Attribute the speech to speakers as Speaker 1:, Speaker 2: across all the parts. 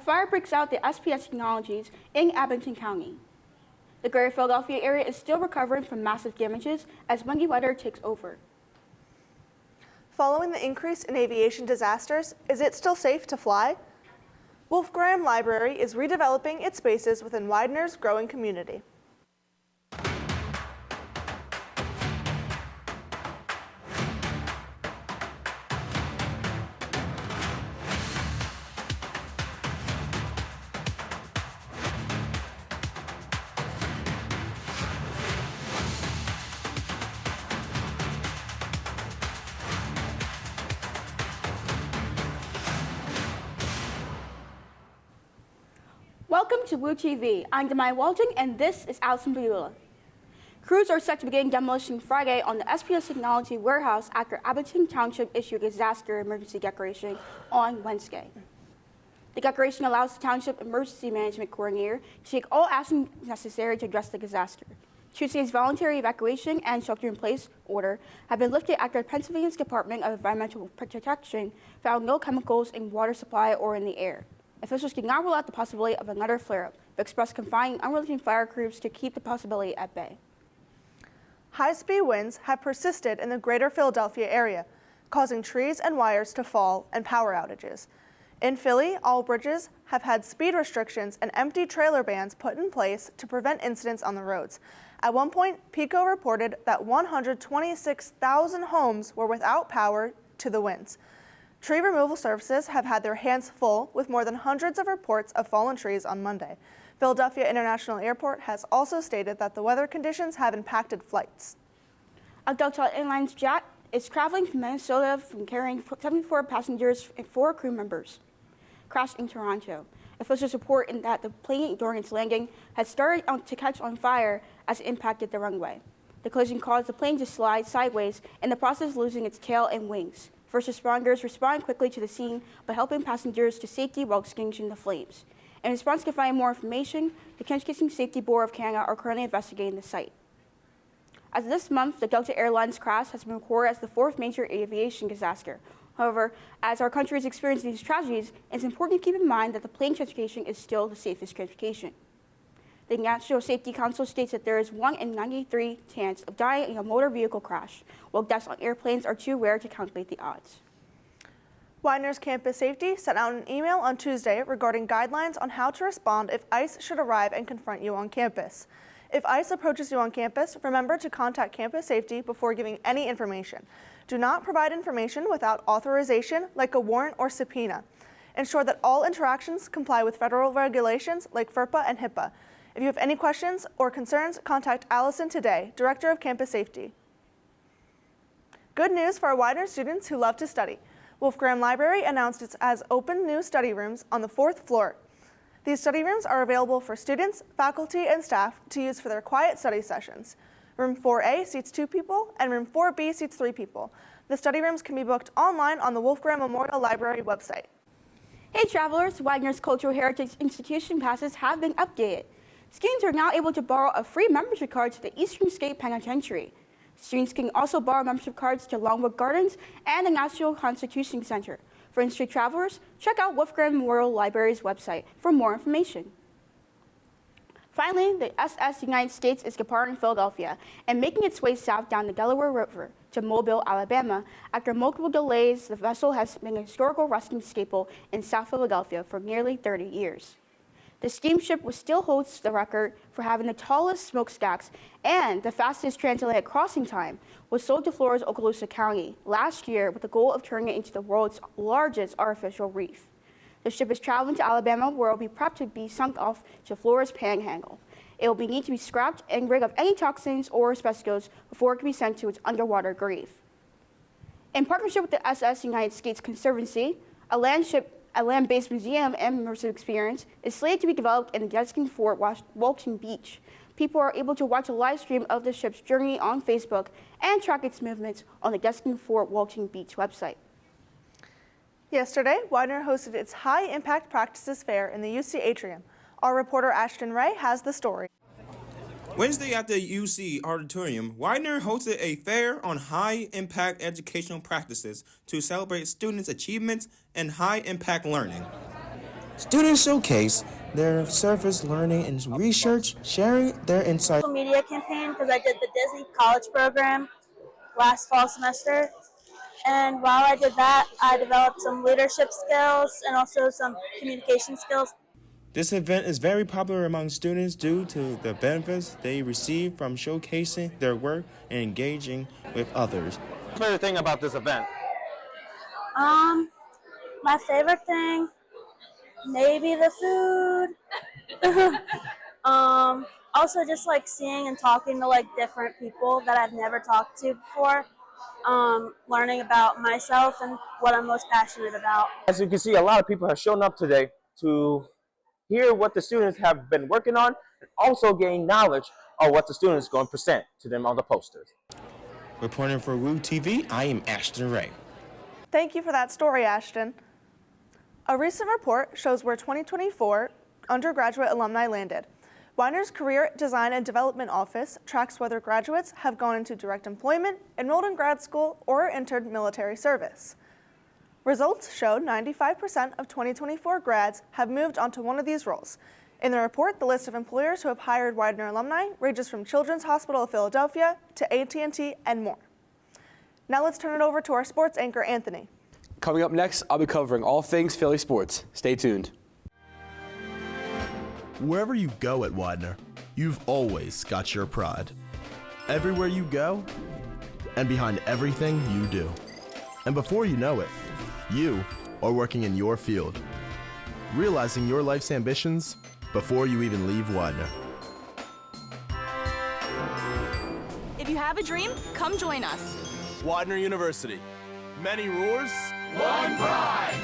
Speaker 1: fire breaks out at SPS Technologies in Abington County. The greater Philadelphia area is still recovering from massive damages as windy weather takes over.
Speaker 2: Following the increase in aviation disasters, is it still safe to fly? Wolf Graham Library is redeveloping its spaces within Widener's growing community.
Speaker 1: Welcome to Woo TV. I'm Damya Walton, and this is Allison Padula. Crews are set to begin demolition Friday on the SPS Technology warehouse after Abington Township issued a disaster emergency declaration on Wednesday. The declaration allows the Township Emergency Management Coordinator to take all action necessary to address the disaster. Tuesday's voluntary evacuation and shelter-in-place order have been lifted after Pennsylvania's Department of Environmental Protection found no chemicals in water supply or in the air. Officials did not rule out the possibility of another flare-up, but expressed confining unrelated fire crews to keep the possibility at bay.
Speaker 2: High-speed winds have persisted in the greater Philadelphia area, causing trees and wires to fall and power outages. In Philly, all bridges have had speed restrictions and empty trailer bans put in place to prevent incidents on the roads. At one point, PECO reported that 126,000 homes were without power to the winds. Tree removal services have had their hands full with more than hundreds of reports of fallen trees on Monday. Philadelphia International Airport has also stated that the weather conditions have impacted flights.
Speaker 1: A Delta Airlines jet is traveling from Minnesota carrying 74 passengers and 4 crew members. Crashed in Toronto. Officials report that the plane during its landing had started to catch on fire as it impacted the runway. The collision caused the plane to slide sideways, in the process losing its tail and wings. First responders responded quickly to the scene by helping passengers to safety while extinguishing the flames. In response to finding more information, the Transportation Safety Board of Canada are currently investigating the site. As of this month, the Delta Airlines crash has been recorded as the 4th major aviation disaster. However, as our country is experiencing these tragedies, it's important to keep in mind that the plane transportation is still the safest transportation. The National Safety Council states that there is 1 in 93 chance of dying in a motor vehicle crash, while deaths on airplanes are too rare to calculate the odds.
Speaker 2: Widener's Campus Safety sent out an email on Tuesday regarding guidelines on how to respond if ICE should arrive and confront you on campus. If ICE approaches you on campus, remember to contact Campus Safety before giving any information. Do not provide information without authorization, like a warrant or subpoena. Ensure that all interactions comply with federal regulations like FERPA and HIPAA. If you have any questions or concerns, contact Allison today, Director of Campus Safety. Good news for our Widener students who love to study. Wolf Graham Library announced it has opened new study rooms on the 4th floor. These study rooms are available for students, faculty, and staff to use for their quiet study sessions. Room 4A seats 2 people, and Room 4B seats 3 people. The study rooms can be booked online on the Wolf Graham Memorial Library website.
Speaker 1: Hey travelers, Widener's Cultural Heritage Institution passes have been updated. Students are now able to borrow a free membership card to the Eastern State Penitentiary. Students can also borrow membership cards to Longwood Gardens and the National Constitution Center. For in-state travelers, check out Wolf Graham Memorial Library's website for more information. Finally, the SS United States is departing Philadelphia and making its way south down the Delaware River to Mobile, Alabama. After multiple delays, the vessel has been a historical resting staple in South Philadelphia for nearly 30 years. The steamship still holds the record for having the tallest smokestacks and the fastest transatlantic crossing time, was sold to Florida's Okaloosa County last year with the goal of turning it into the world's largest artificial reef. The ship is traveling to Alabama, where it will be prepped to be sunk off to Florida's Panhandle. It will need to be scrapped and rid of any toxins or asbestos before it can be sent to its underwater grave. In partnership with the SS United States Conservancy, a land-based museum and immersive experience is slated to be developed in the Deskin Fort Walton Beach. People are able to watch a live stream of the ship's journey on Facebook and track its movements on the Deskin Fort Walton Beach website.
Speaker 2: Yesterday, Widener hosted its High Impact Practices Fair in the UC Atrium. Our reporter Ashton Ray has the story.
Speaker 3: Wednesday at the UC Auditorium, Widener hosted a fair on high-impact educational practices to celebrate students' achievements and high-impact learning. Students showcase their surface learning and research, sharing their insights.
Speaker 4: Social media campaign because I did the Disney College program last fall semester. And while I did that, I developed some leadership skills and also some communication skills.
Speaker 3: This event is very popular among students due to the benefits they receive from showcasing their work and engaging with others.
Speaker 5: What's your favorite thing about this event?
Speaker 4: My favorite thing, maybe the food. Also just like seeing and talking to like different people that I've never talked to before. Learning about myself and what I'm most passionate about.
Speaker 5: As you can see, a lot of people have shown up today to hear what the students have been working on and also gain knowledge of what the students are going to present to them on the posters.
Speaker 3: Reporting for Woo TV, I am Ashton Ray.
Speaker 2: Thank you for that story, Ashton. A recent report shows where 2024 undergraduate alumni landed. Widener's Career Design and Development Office tracks whether graduates have gone into direct employment, enrolled in grad school, or entered military service. Results showed 95% of 2024 grads have moved onto one of these roles. In the report, the list of employers who have hired Widener alumni ranges from Children's Hospital of Philadelphia to AT&T and more. Now let's turn it over to our sports anchor, Anthony.
Speaker 6: Coming up next, I'll be covering all things Philly sports. Stay tuned.
Speaker 7: Wherever you go at Widener, you've always got your pride. Everywhere you go, and behind everything you do. And before you know it, you are working in your field, realizing your life's ambitions before you even leave Widener.
Speaker 8: If you have a dream, come join us.
Speaker 7: Widener University. Many roars,
Speaker 9: one pride.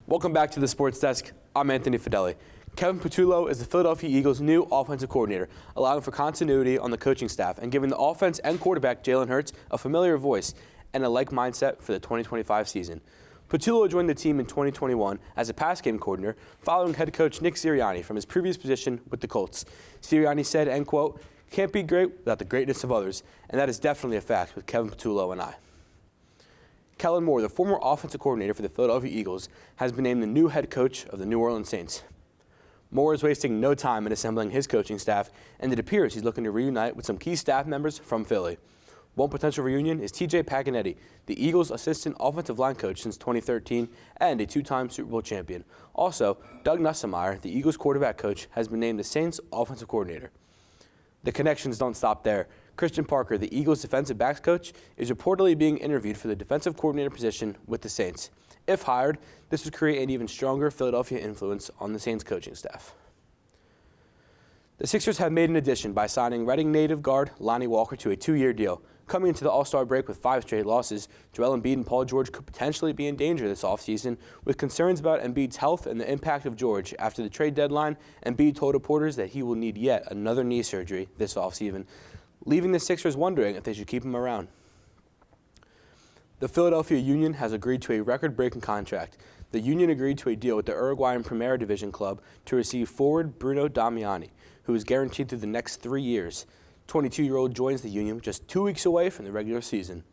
Speaker 6: Welcome back to the Sports Desk. I'm Anthony Fedeli. Kevin Padula is the Philadelphia Eagles' new offensive coordinator, allowing for continuity on the coaching staff and giving the offense and quarterback Jalen Hurts a familiar voice and a like mindset for the 2025 season. Padula joined the team in 2021 as a pass game coordinator, following head coach Nick Sirianni from his previous position with the Colts. Sirianni said, end quote, "Can't be great without the greatness of others," and that is definitely a fact with Kevin Padula and I. Kellen Moore, the former offensive coordinator for the Philadelphia Eagles, has been named the new head coach of the New Orleans Saints. Moore is wasting no time in assembling his coaching staff, and it appears he's looking to reunite with some key staff members from Philly. One potential reunion is TJ Paginetti, the Eagles' assistant offensive line coach since 2013 and a two-time Super Bowl champion. Also, Doug Nussmeier, the Eagles' quarterback coach, has been named the Saints' offensive coordinator. The connections don't stop there. Christian Parker, the Eagles' defensive backs coach, is reportedly being interviewed for the defensive coordinator position with the Saints. If hired, this would create an even stronger Philadelphia influence on the Saints coaching staff. The Sixers have made an addition by signing Reading native guard Lonnie Walker to a 2-year deal. Coming into the All-Star break with 5 straight losses, Joel Embiid and Paul George could potentially be in danger this offseason, with concerns about Embiid's health and the impact of George. After the trade deadline, Embiid told reporters that he will need yet another knee surgery this offseason, leaving the Sixers wondering if they should keep him around. The Philadelphia Union has agreed to a record-breaking contract. The Union agreed to a deal with the Uruguayan Primera Division club to receive forward Bruno Damiani, who is guaranteed through the next 3 years. 22-year-old joins the Union just 2 weeks away from the regular season.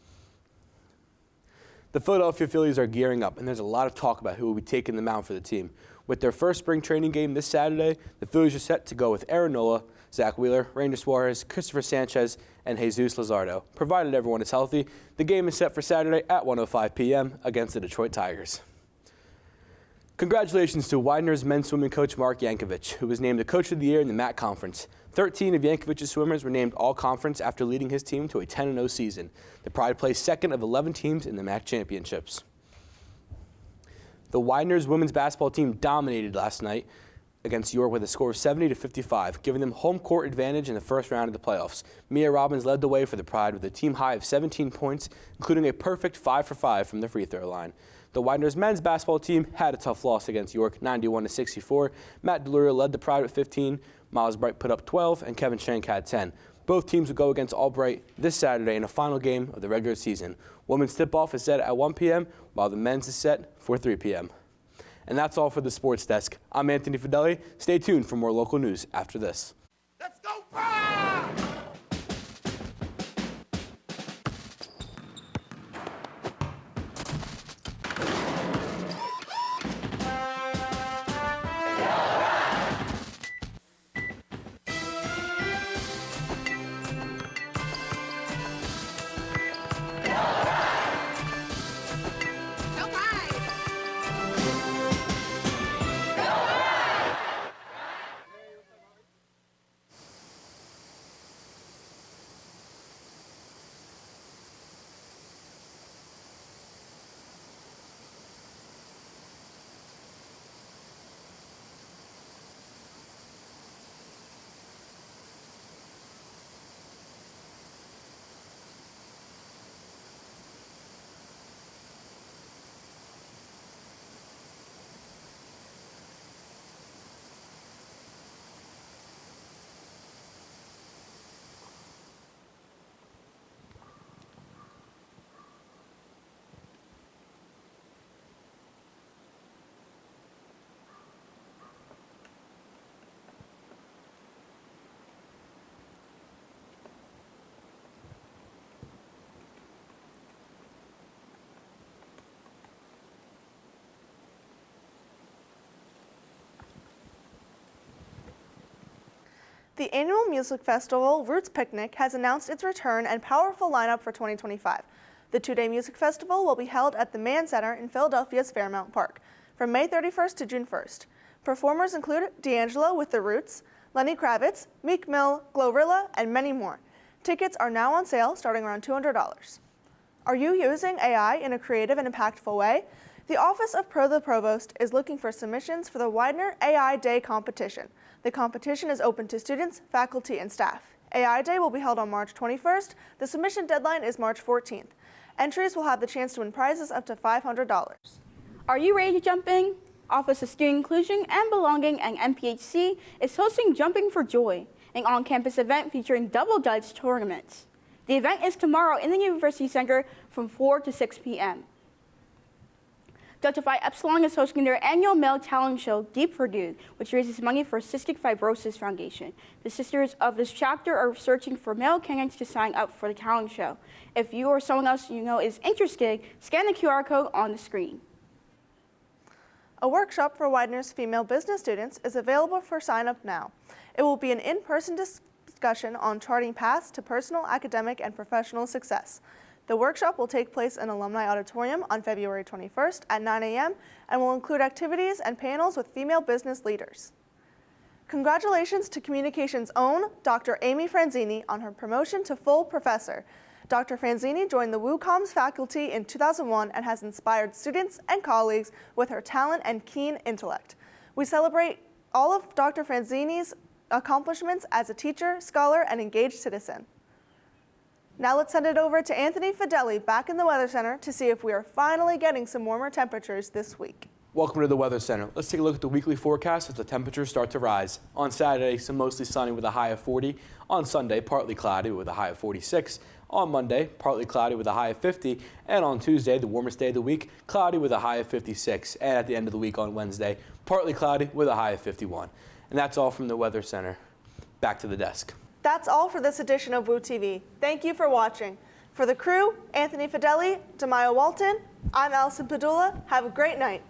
Speaker 6: The Philadelphia Phillies are gearing up, and there's a lot of talk about who will be taking the mound for the team. With their first spring training game this Saturday, the Phillies are set to go with Aaron Nola, Zach Wheeler, Ranger Suarez, Christopher Sanchez, and Jesus Luzardo. Provided everyone is healthy, the game is set for Saturday at 1:05 p.m. against the Detroit Tigers. Congratulations to Widener's men's swimming coach Mark Yankovic, who was named the Coach of the Year in the MAC Conference. 13 of Yankovic's swimmers were named All-Conference after leading his team to a 10-0 season. The Pride placed second of 11 teams in the MAC championships. The Widener's women's basketball team dominated last night against York with a score of 70-55, giving them home court advantage in the first round of the playoffs. Mia Robbins led the way for the Pride with a team high of 17 points, including a perfect 5 for 5 from the free throw line. The Widener's men's basketball team had a tough loss against York, 91-64. Matt Deluria led the Pride with 15, Miles Bright put up 12, and Kevin Shank had 10. Both teams will go against Albright this Saturday in a final game of the regular season. Women's tip-off is set at 1 p.m., while the men's is set for 3 p.m. And that's all for the Sports Desk. I'm Anthony Fedeli. Stay tuned for more local news after this.
Speaker 9: Let's go Pride!
Speaker 2: The annual music festival, Roots Picnic, has announced its return and powerful lineup for 2025. The two-day music festival will be held at the Mann Center in Philadelphia's Fairmount Park from May 31st to June 1st. Performers include D'Angelo with The Roots, Lenny Kravitz, Meek Mill, Glorilla, and many more. Tickets are now on sale starting around $200. Are you using AI in a creative and impactful way? The Office of the Provost is looking for submissions for the Widener AI Day competition. The competition is open to students, faculty, and staff. AI Day will be held on March 21st. The submission deadline is March 14th. Entries will have the chance to win prizes up to $500.
Speaker 1: Are you ready to jump in? Office of Student Inclusion and Belonging and MPHC is hosting Jumping for Joy, an on-campus event featuring double Dutch tournaments. The event is tomorrow in the University Center from 4 to 6 p.m. Delta Phi Epsilon is hosting their annual male talent show, Deep for Dude, which raises money for Cystic Fibrosis Foundation. The sisters of this chapter are searching for male candidates to sign up for the talent show. If you or someone else you know is interested, scan the QR code on the screen.
Speaker 2: A workshop for Widener's female business students is available for sign-up now. It will be an in-person discussion on charting paths to personal, academic, and professional success. The workshop will take place in Alumni Auditorium on February 21st at 9 a.m. and will include activities and panels with female business leaders. Congratulations to Communications' own Dr. Amy Franzini on her promotion to full professor. Dr. Franzini joined the WooComms faculty in 2001 and has inspired students and colleagues with her talent and keen intellect. We celebrate all of Dr. Franzini's accomplishments as a teacher, scholar, and engaged citizen. Now let's send it over to Anthony Fedeli back in the Weather Center to see if we are finally getting some warmer temperatures this week.
Speaker 6: Welcome to the Weather Center. Let's take a look at the weekly forecast as the temperatures start to rise. On Saturday, some mostly sunny with a high of 40. On Sunday, partly cloudy with a high of 46. On Monday, partly cloudy with a high of 50. And on Tuesday, the warmest day of the week, cloudy with a high of 56. And at the end of the week on Wednesday, partly cloudy with a high of 51. And that's all from the Weather Center. Back to the desk.
Speaker 2: That's all for this edition of Woo TV. Thank you for watching. For the crew, Anthony Fedeli, Damya Walton, I'm Allison Padula. Have a great night.